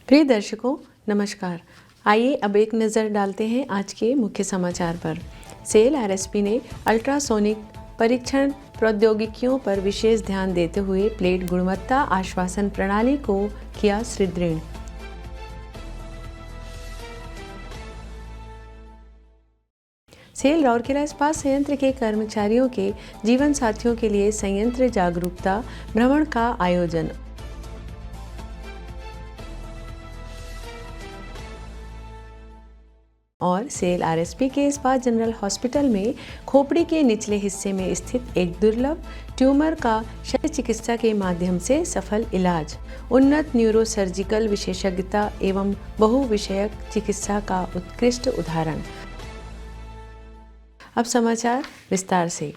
प्रिय दर्शकों नमस्कार। आइए अब एक नज़र डालते हैं आज के मुख्य समाचार पर। सेल आरएसपी ने अल्ट्रासोनिक परीक्षण प्रौद्योगिकियों पर विशेष ध्यान देते हुए प्लेट गुणवत्ता आश्वासन प्रणाली को किया सुदृढ़। सेल राउरकेला इस्पात संयंत्र के कर्मचारियों के जीवन साथियों के लिए संयंत्र जागरूकता भ्रमण का आयोजन। और सेल आरएसपी के इस्पात जनरल हॉस्पिटल में खोपड़ी के निचले हिस्से में स्थित एक दुर्लभ ट्यूमर का शल्य चिकित्सा के माध्यम से सफल इलाज। उन्नत न्यूरोसर्जिकल विशेषज्ञता एवं बहुविषयक चिकित्सा का उत्कृष्ट उदाहरण। अब समाचार विस्तार से।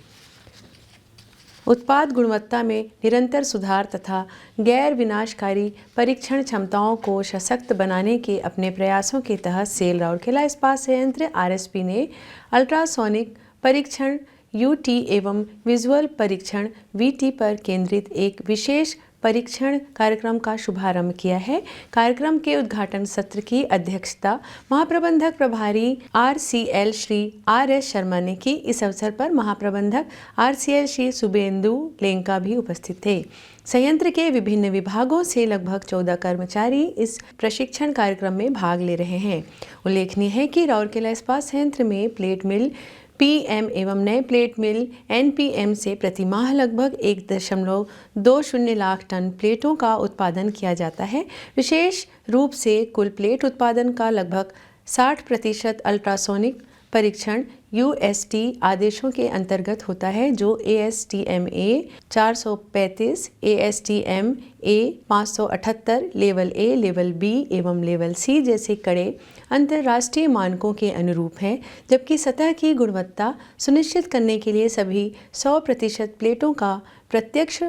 उत्पाद गुणवत्ता में निरंतर सुधार तथा गैर विनाशकारी परीक्षण क्षमताओं को सशक्त बनाने के अपने प्रयासों के तहत सेल राउरकेला इस्पात संयंत्र आरएसपी ने अल्ट्रासोनिक परीक्षण यूटी एवं विजुअल परीक्षण वीटी पर केंद्रित एक विशेष परीक्षण कार्यक्रम का शुभारंभ किया है। कार्यक्रम के उद्घाटन सत्र की अध्यक्षता महाप्रबंधक प्रभारी आरसीएल श्री आरएस शर्मा ने की। इस अवसर पर महाप्रबंधक आरसीएल श्री शुभेंदु लेंका भी उपस्थित थे। संयंत्र के विभिन्न विभागों से लगभग 14 कर्मचारी इस प्रशिक्षण कार्यक्रम में भाग ले रहे हैं। उल्लेखनीय है कि राउरकेला इस्पात संयंत्र में प्लेट मिल पीएम एवं नए प्लेट मिल एनपीएम से प्रति माह लगभग 1.20 लाख टन प्लेटों का उत्पादन किया जाता है। विशेष रूप से कुल प्लेट उत्पादन का लगभग 60% अल्ट्रासोनिक परीक्षण यूएसटी आदेशों के अंतर्गत होता है, जो ASTM-A 435, ASTM-A 578, level A, level B एवं लेवल C जैसे कड़े अंतर्राष्ट्रीय मानकों के अनुरूप हैं, जबकि सतह की गुणवत्ता सुनिश्चित करने के लिए सभी 100% प्लेटों का प्रत्यक्ष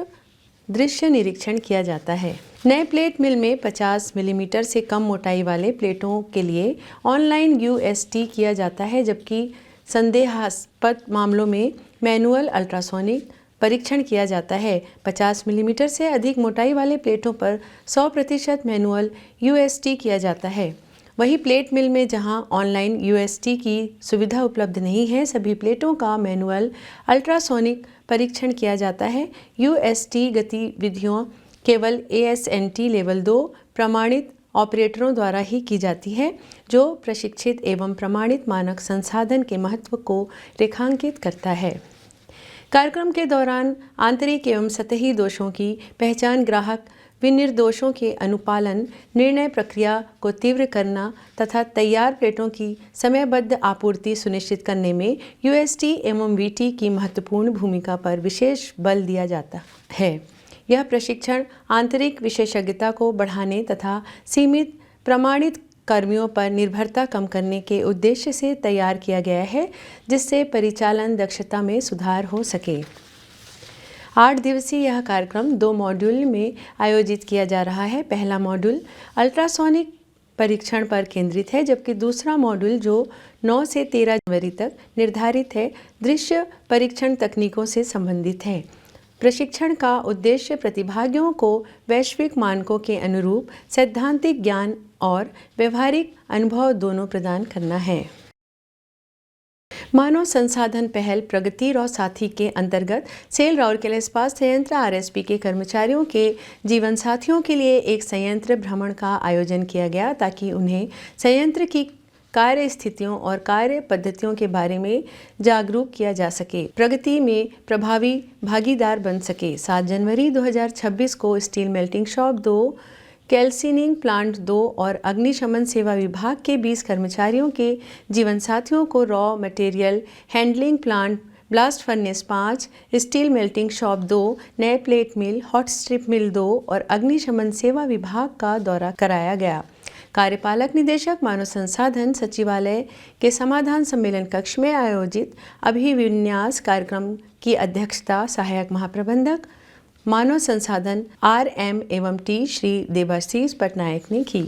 दृश्य निरीक्षण किया जाता है। नए प्लेट मिल में 50 मिलीमीटर से कम मोटाई वाले प्लेटों के लिए ऑनलाइन यूएसटी किया जाता है, जबकि संदेहास्पद मामलों में मैनुअल अल्ट्रासोनिक परीक्षण किया जाता है। 50 मिलीमीटर से अधिक मोटाई वाले प्लेटों पर 100% मैनुअल यूएसटी किया जाता है। वहीं प्लेट मिल में जहां ऑनलाइन यूएसटी की सुविधा उपलब्ध नहीं है, सभी प्लेटों का मैनुअल अल्ट्रासोनिक परीक्षण किया जाता है। यूएसटी गतिविधियों केवल ASNT लेवल 2 प्रमाणित ऑपरेटरों द्वारा ही की जाती है, जो प्रशिक्षित एवं प्रमाणित मानक संसाधन के महत्व को रेखांकित करता है। कार्यक्रम के दौरान आंतरिक एवं सतही दोषों की पहचान, ग्राहक विनिर्देशों के अनुपालन, निर्णय प्रक्रिया को तीव्र करना तथा तैयार प्लेटों की समयबद्ध आपूर्ति सुनिश्चित करने में यूएसटी एवं वीटी की महत्वपूर्ण भूमिका पर विशेष बल दिया जाता है। यह प्रशिक्षण आंतरिक विशेषज्ञता को बढ़ाने तथा सीमित प्रमाणित कर्मियों पर निर्भरता कम करने के उद्देश्य से तैयार किया गया है, जिससे परिचालन दक्षता में सुधार हो सके। 8 दिवसीय यह कार्यक्रम 2 मॉड्यूल में आयोजित किया जा रहा है। पहला मॉड्यूल अल्ट्रासोनिक परीक्षण पर केंद्रित है, जबकि दूसरा मॉड्यूल जो 9 से 13 जनवरी तक निर्धारित है, दृश्य परीक्षण तकनीकों से संबंधित है। प्रशिक्षण का उद्देश्य प्रतिभागियों को वैश्विक मानकों के अनुरूप सैद्धांतिक ज्ञान और व्यवहारिक अनुभव दोनों प्रदान करना है। मानव संसाधन पहल प्रगति और साथी के अंतर्गत सेल राउरकेला इस्पात संयंत्र आरएसपी के कर्मचारियों के जीवन साथियों के लिए एक संयंत्र भ्रमण का आयोजन किया गया, ताकि उन्हें संयंत्र की कार्य स्थितियों और कार्य पद्धतियों के बारे में जागरूक किया जा सके, प्रगति में प्रभावी भागीदार बन सके। 7 जनवरी 2026 को स्टील मेल्टिंग शॉप 2, कैल्सिनिंग प्लांट 2 और अग्निशमन सेवा विभाग के 20 कर्मचारियों के जीवन साथियों को raw material handling plant, blast furnace 5, steel melting shop 2, नए प्लेट मिल, हॉट स्ट्रिप मिल 2 और अग्निशमन सेवा विभाग का दौरा कराया गया। कार्यपालक निदेशक मानव संसाधन सचिवालय के समाधान सम्मेलन कक्ष में आयोजित अभिविन्यास कार्यक्रम की अध्यक्षता सहायक महाप्रबंधक मानव संसाधन RM एवं T श्री देवाशीष पटनायक ने की।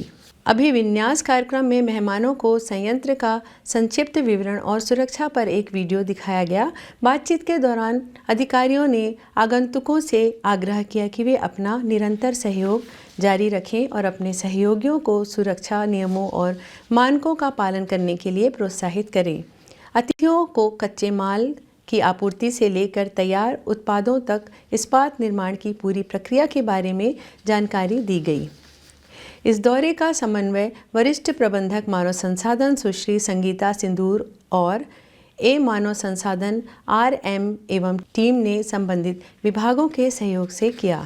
अभिविन्यास कार्यक्रम में मेहमानों को संयंत्र का संक्षिप्त विवरण और सुरक्षा पर एक वीडियो दिखाया गया। बातचीत के दौरान अधिकारियों ने आगंतुकों से आग्रह किया कि वे अपना निरंतर सहयोग जारी रखें और अपने सहयोगियों को सुरक्षा नियमों और मानकों का पालन करने के लिए प्रोत्साहित करें। अतिथियों को कच्चे माल की आपूर्ति से लेकर तैयार उत्पादों तक इस्पात निर्माण की पूरी प्रक्रिया के बारे में जानकारी दी गई। इस दौरे का समन्वय वरिष्ठ प्रबंधक मानव संसाधन सुश्री संगीता सिंदूर और मानव संसाधन RM एवं टीम ने संबंधित विभागों के सहयोग से किया।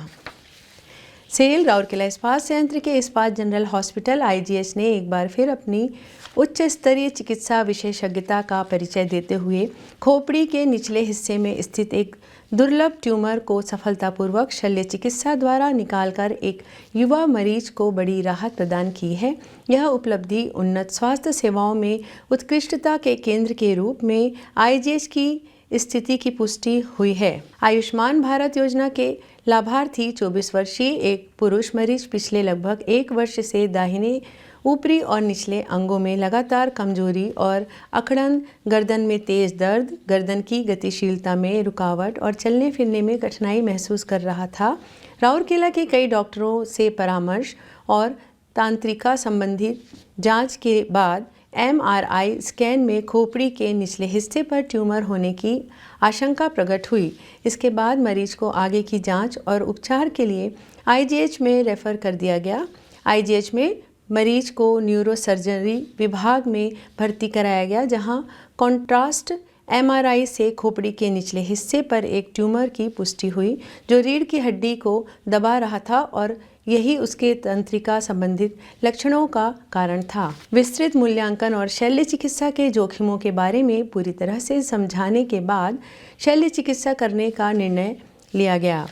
सेल राउरकेला इस्पात संयंत्र के इस्पात जनरल हॉस्पिटल IGH ने एक बार फिर अपनी उच्च स्तरीय चिकित्सा विशेषज्ञता का परिचय देते हुए खोपड़ी के निचले हिस्से में स्थित एक दुर्लभ ट्यूमर को सफलतापूर्वक शल्य चिकित्सा द्वारा निकालकर एक युवा मरीज को बड़ी राहत प्रदान की है। यह उपलब्धि उन्नत स्वास्थ्य सेवाओं में उत्कृष्टता के केंद्र के रूप में IGH की स्थिति की पुष्टि हुई है। आयुष्मान भारत योजना के लाभार्थी 24 वर्षीय एक पुरुष मरीज पिछले लगभग 1 वर्ष से दाहिने ऊपरी और निचले अंगों में लगातार कमजोरी और अकड़न, गर्दन में तेज दर्द, गर्दन की गतिशीलता में रुकावट और चलने फिरने में कठिनाई महसूस कर रहा था। राउरकेला के कई डॉक्टरों से परामर्श और तांत्रिका संबंधी जांच के बाद MRI स्कैन में खोपड़ी के निचले हिस्से पर ट्यूमर होने की आशंका प्रकट हुई। इसके बाद मरीज को आगे की जांच और उपचार के लिए IGH में रेफर कर दिया गया। IGH में मरीज को न्यूरोसर्जरी विभाग में भर्ती कराया गया, जहां कॉन्ट्रास्ट MRI से खोपड़ी के निचले हिस्से पर एक ट्यूमर की पुष्टि हुई जो रीढ़ की हड्डी को दबा रहा था और यही उसके तंत्रिका संबंधित लक्षणों का कारण था। विस्तृत मूल्यांकन और शल्य चिकित्सा के जोखिमों के बारे में पूरी तरह से समझाने के बाद शल्य चिकित्सा करने का निर्णय लिया गया।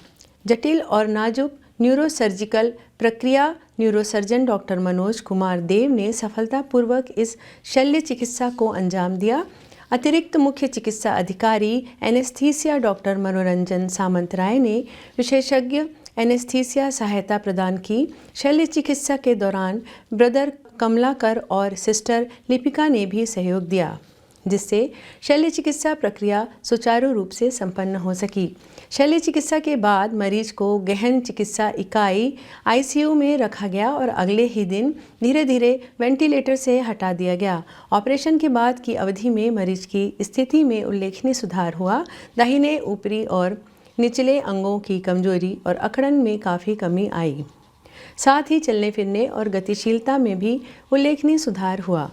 जटिल और नाजुक न्यूरोसर्जिकल प्रक्रिया न्यूरोसर्जन डॉक्टर मनोज कुमार देव ने सफलतापूर्वक इस शल्य चिकित्सा को अंजाम दिया। अतिरिक्त मुख्य चिकित्सा अधिकारी एनेस्थीसिया डॉक्टर मनोरंजन सामंत राय ने विशेषज्ञ एनेस्थीसिया सहायता प्रदान की। शल्य चिकित्सा के दौरान ब्रदर कमलाकर और सिस्टर लिपिका ने भी सहयोग दिया, जिससे शल्य चिकित्सा प्रक्रिया सुचारू रूप से संपन्न हो सकी। शल्य चिकित्सा के बाद मरीज को गहन चिकित्सा इकाई ICU में रखा गया और अगले ही दिन धीरे धीरे वेंटिलेटर से हटा दिया गया। ऑपरेशन के बाद की अवधि में मरीज की स्थिति में उल्लेखनीय सुधार हुआ। दाहिने ऊपरी और निचले अंगों की कमजोरी और अकड़न में काफ़ी कमी आई। साथ ही चलने फिरने और गतिशीलता में भी उल्लेखनीय सुधार हुआ।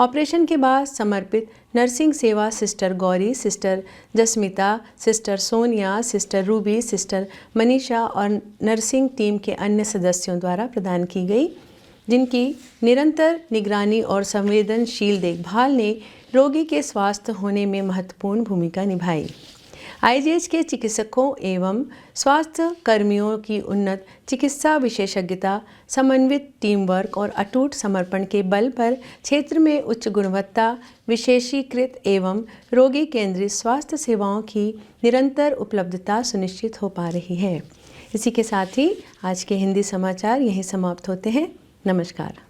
ऑपरेशन के बाद समर्पित नर्सिंग सेवा sister Gauri, sister Jasmita, sister Sonia, sister Ruby, sister Manisha और नर्सिंग टीम के अन्य सदस्यों द्वारा प्रदान की गई, जिनकी निरंतर निगरानी और संवेदनशील देखभाल ने रोगी के स्वस्थ होने में महत्वपूर्ण भूमिका निभाई। IGH के चिकित्सकों एवं स्वास्थ्य कर्मियों की उन्नत चिकित्सा विशेषज्ञता, समन्वित टीम वर्क और अटूट समर्पण के बल पर क्षेत्र में उच्च गुणवत्ता, विशेषीकृत एवं रोगी केंद्रित स्वास्थ्य सेवाओं की निरंतर उपलब्धता सुनिश्चित हो पा रही है। इसी के साथ ही आज के हिंदी समाचार यहीं समाप्त होते हैं। नमस्कार।